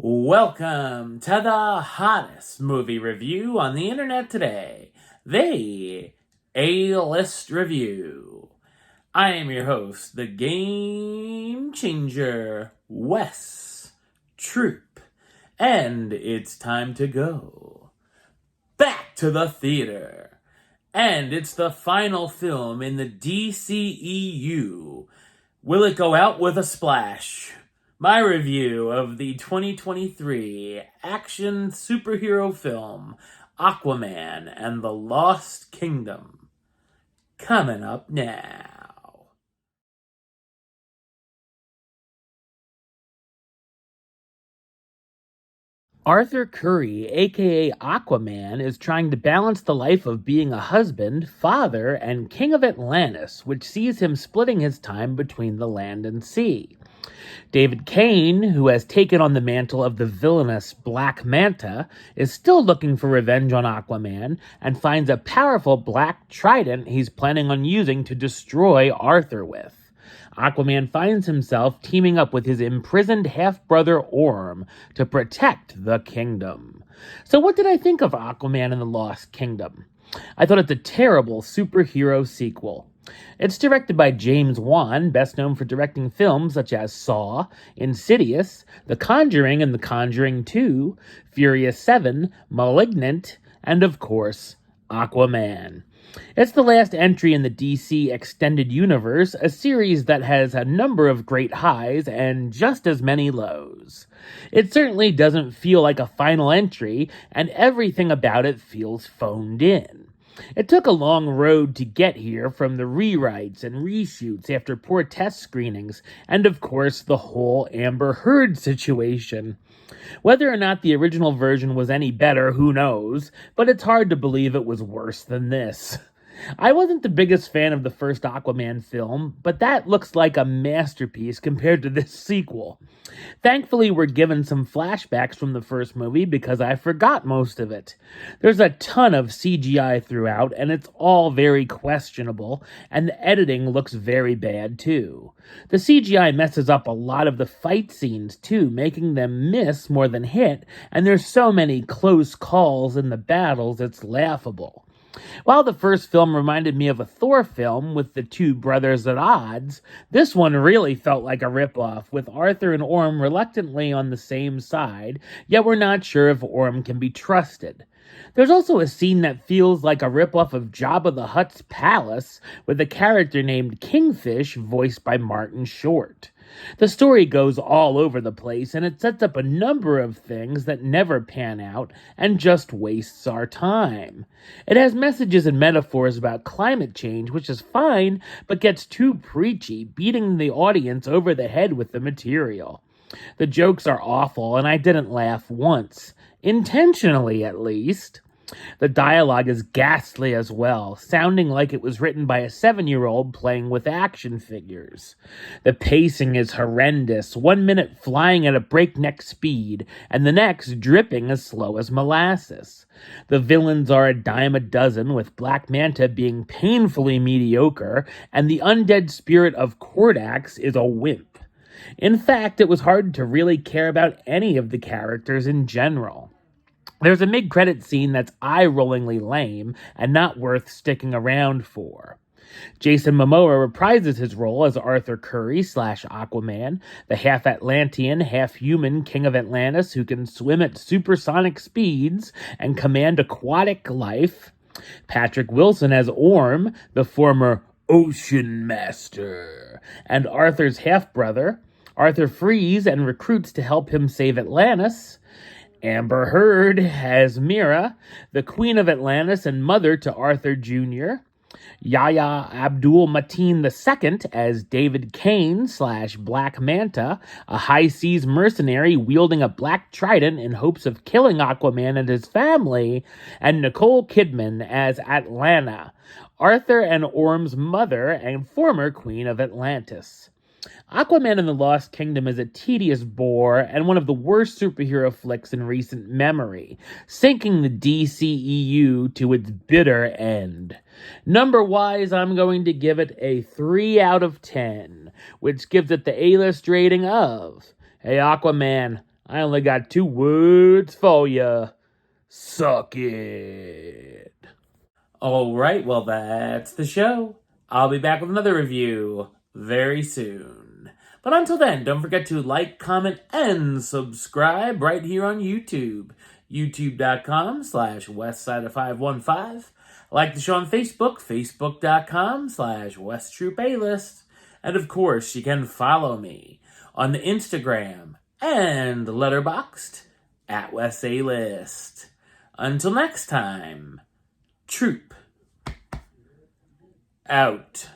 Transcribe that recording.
Welcome to the hottest movie review on the internet today, the A-List Review. I am your host, the Game Changer, Wes Troop, and it's time to go back to the theater. And it's the final film in the DCEU. Will it go out with a splash? My review of the 2023 action superhero film Aquaman and the Lost Kingdom. Coming up now. Arthur Curry, aka Aquaman, is trying to balance the life of being a husband, father, and king of Atlantis, which sees him splitting his time between the land and sea. David Kane, who has taken on the mantle of the villainous Black Manta, is still looking for revenge on Aquaman and finds a powerful black trident he's planning on using to destroy Arthur with. Aquaman finds himself teaming up with his imprisoned half-brother Orm to protect the kingdom. So what did I think of Aquaman and the Lost Kingdom? I thought it's a terrible superhero sequel. It's directed by James Wan, best known for directing films such as Saw, Insidious, The Conjuring and The Conjuring 2, Furious 7, Malignant, and of course, Aquaman. It's the last entry in the DC Extended Universe, a series that has a number of great highs and just as many lows. It certainly doesn't feel like a final entry, and everything about it feels phoned in. It took a long road to get here, from the rewrites and reshoots after poor test screenings, and of course the whole Amber Heard situation. Whether or not the original version was any better, who knows, but it's hard to believe it was worse than this. I wasn't the biggest fan of the first Aquaman film, but that looks like a masterpiece compared to this sequel. Thankfully, we're given some flashbacks from the first movie because I forgot most of it. There's a ton of CGI throughout, and it's all very questionable, and the editing looks very bad too. The CGI messes up a lot of the fight scenes too, making them miss more than hit, and there's so many close calls in the battles it's laughable. While the first film reminded me of a Thor film with the two brothers at odds, this one really felt like a ripoff, with Arthur and Orm reluctantly on the same side, yet we're not sure if Orm can be trusted. There's also a scene that feels like a ripoff of Jabba the Hutt's palace, with a character named Kingfish voiced by Martin Short. The story goes all over the place, and it sets up a number of things that never pan out and just wastes our time. It has messages and metaphors about climate change, which is fine, but gets too preachy, beating the audience over the head with the material. The jokes are awful, and I didn't laugh once. Intentionally, at least. The dialogue is ghastly as well, sounding like it was written by a 7-year-old playing with action figures. The pacing is horrendous, 1 minute flying at a breakneck speed, and the next dripping as slow as molasses. The villains are a dime a dozen, with Black Manta being painfully mediocre, and the undead spirit of Kordax is a wimp. In fact, it was hard to really care about any of the characters in general. There's a mid-credit scene that's eye-rollingly lame and not worth sticking around for. Jason Momoa reprises his role as Arthur Curry / Aquaman, the half-Atlantean, half-human king of Atlantis who can swim at supersonic speeds and command aquatic life. Patrick Wilson as Orm, the former Ocean Master, and Arthur's half-brother. Arthur frees and recruits to help him save Atlantis. Amber Heard as Mira, the Queen of Atlantis and mother to Arthur Jr., Yahya Abdul-Mateen II as David Kane / Black Manta, a high-seas mercenary wielding a black trident in hopes of killing Aquaman and his family, and Nicole Kidman as Atlanta, Arthur and Orm's mother and former Queen of Atlantis. Aquaman and the Lost Kingdom is a tedious bore and one of the worst superhero flicks in recent memory, sinking the DCEU to its bitter end. Number-wise, I'm going to give it a 3 out of 10, which gives it the A-list rating of, "Hey Aquaman, I only got 2 words for you. Suck it. Alright, well, that's the show. I'll be back with another review very soon. But until then, don't forget to like, comment, and subscribe right here on YouTube. youtube.com/westside515. Like the show on Facebook, facebook.com/westtroopaList. And of course, you can follow me on the Instagram and Letterboxd @WestAList. Until next time, Troop out.